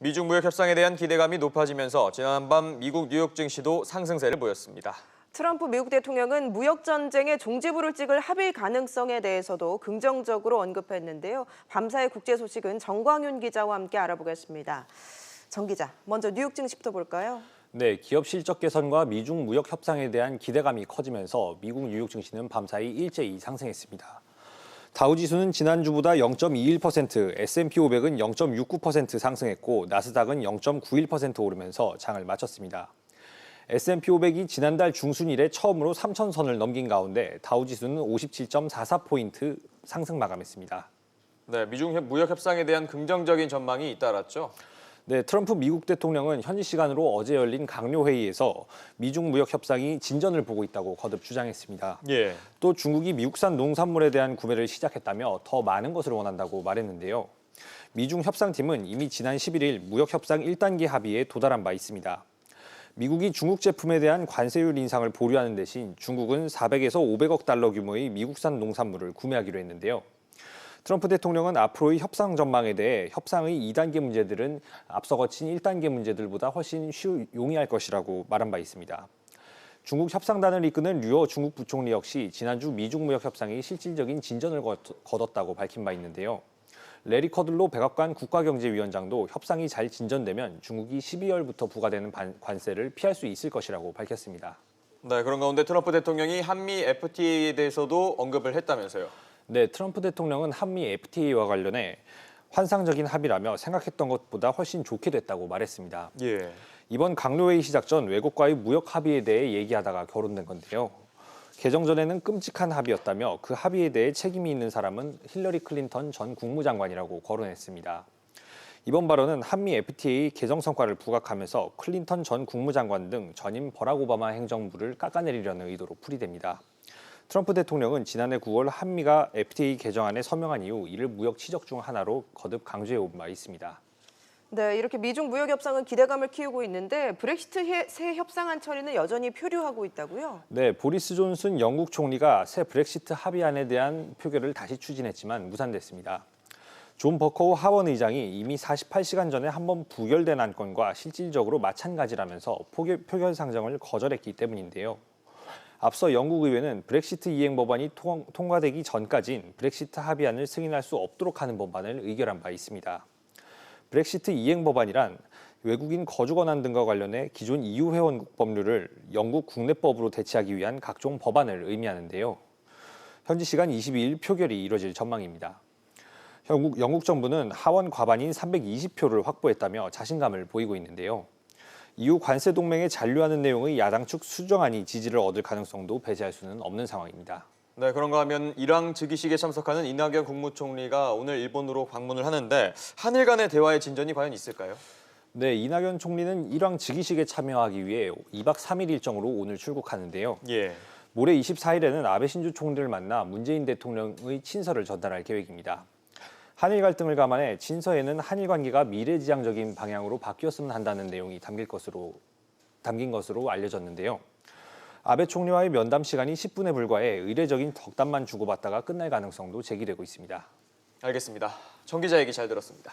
미중 무역 협상에 대한 기대감이 높아지면서 지난밤 미국 뉴욕 증시도 상승세를 보였습니다. 트럼프 미국 대통령은 무역 전쟁의 종지부를 찍을 합의 가능성에 대해서도 긍정적으로 언급했는데요. 밤사이 국제 소식은 정광윤 기자와 함께 알아보겠습니다. 정 기자, 먼저 뉴욕 증시부터 볼까요? 네, 기업 실적 개선과 미중 무역 협상에 대한 기대감이 커지면서 미국 뉴욕 증시는 밤사이 일제히 상승했습니다. 다우지수는 지난주보다 0.21%, S&P 500은 0.69% 상승했고 나스닥은 0.91% 오르면서 장을 마쳤습니다. S&P 500이 지난달 중순 이래 처음으로 3,000선을 넘긴 가운데 다우지수는 57.44포인트 상승 마감했습니다. 네, 미중 무역 협상에 대한 긍정적인 전망이 잇따랐죠. 네, 트럼프 미국 대통령은 현지 시간으로 어제 열린 강요 회의에서 미중 무역 협상이 진전을 보고 있다고 거듭 주장했습니다. 예. 또 중국이 미국산 농산물에 대한 구매를 시작했다며 더 많은 것을 원한다고 말했는데요. 미중 협상팀은 이미 지난 11일 무역 협상 1단계 합의에 도달한 바 있습니다. 미국이 중국 제품에 대한 관세율 인상을 보류하는 대신 중국은 400에서 500억 달러 규모의 미국산 농산물을 구매하기로 했는데요. 트럼프 대통령은 앞으로의 협상 전망에 대해 협상의 2단계 문제들은 앞서 거친 1단계 문제들보다 훨씬 용이할 것이라고 말한 바 있습니다. 중국 협상단을 이끄는 류어 중국 부총리 역시 지난주 미중 무역 협상이 실질적인 진전을 거뒀다고 밝힌 바 있는데요. 레리 커들로 백악관 국가경제위원장도 협상이 잘 진전되면 중국이 12월부터 부과되는 관세를 피할 수 있을 것이라고 밝혔습니다. 네, 그런 가운데 트럼프 대통령이 한미 FTA에 대해서도 언급을 했다면서요. 네, 트럼프 대통령은 한미 FTA와 관련해 환상적인 합의라며 생각했던 것보다 훨씬 좋게 됐다고 말했습니다. 예. 이번 강요회의 시작 전 외국과의 무역 합의에 대해 얘기하다가 결혼된 건데요. 개정 전에는 끔찍한 합의였다며 그 합의에 대해 책임이 있는 사람은 힐러리 클린턴 전 국무장관이라고 거론했습니다. 이번 발언은 한미 FTA 개정 성과를 부각하면서 클린턴 전 국무장관 등 전임 버락 오바마 행정부를 깎아내리려는 의도로 풀이됩니다. 트럼프 대통령은 지난해 9월 한미가 FTA 개정안에 서명한 이후 이를 무역 치적 중 하나로 거듭 강조해온 바 있습니다. 네, 이렇게 미중 무역 협상은 기대감을 키우고 있는데 브렉시트 새 협상안 처리는 여전히 표류하고 있다고요? 네, 보리스 존슨 영국 총리가 새 브렉시트 합의안에 대한 표결을 다시 추진했지만 무산됐습니다. 존 버커우 하원 의장이 이미 48시간 전에 한번 부결된 안건과 실질적으로 마찬가지라면서 표결 상정을 거절했기 때문인데요. 앞서 영국 의회는 브렉시트 이행 법안이 통과되기 전까진 브렉시트 합의안을 승인할 수 없도록 하는 법안을 의결한 바 있습니다. 브렉시트 이행 법안이란 외국인 거주 권한 등과 관련해 기존 EU 회원국 법률을 영국 국내법으로 대체하기 위한 각종 법안을 의미하는데요. 현지 시간 22일 표결이 이뤄질 전망입니다. 영국 정부는 하원 과반인 320표를 확보했다며 자신감을 보이고 있는데요. 이후 관세 동맹에 잔류하는 내용의 야당 측 수정안이 지지를 얻을 가능성도 배제할 수는 없는 상황입니다. 네, 그런가 하면 이랑 즉위식에 참석하는 이낙연 국무총리가 오늘 일본으로 방문을 하는데 한일 간의 대화의 진전이 과연 있을까요? 네, 이낙연 총리는 일왕 즉위식에 참여하기 위해 2박 3일 일정으로 오늘 출국하는데요. 예. 모레 24일에는 아베 신조 총리를 만나 문재인 대통령의 친서를 전달할 계획입니다. 한일 갈등을 감안해 친서에는 한일 관계가 미래지향적인 방향으로 바뀌었으면 한다는 내용이 담긴 것으로 알려졌는데요. 아베 총리와의 면담 시간이 10분에 불과해 의례적인 덕담만 주고받다가 끝날 가능성도 제기되고 있습니다. 알겠습니다. 정 기자 얘기 잘 들었습니다.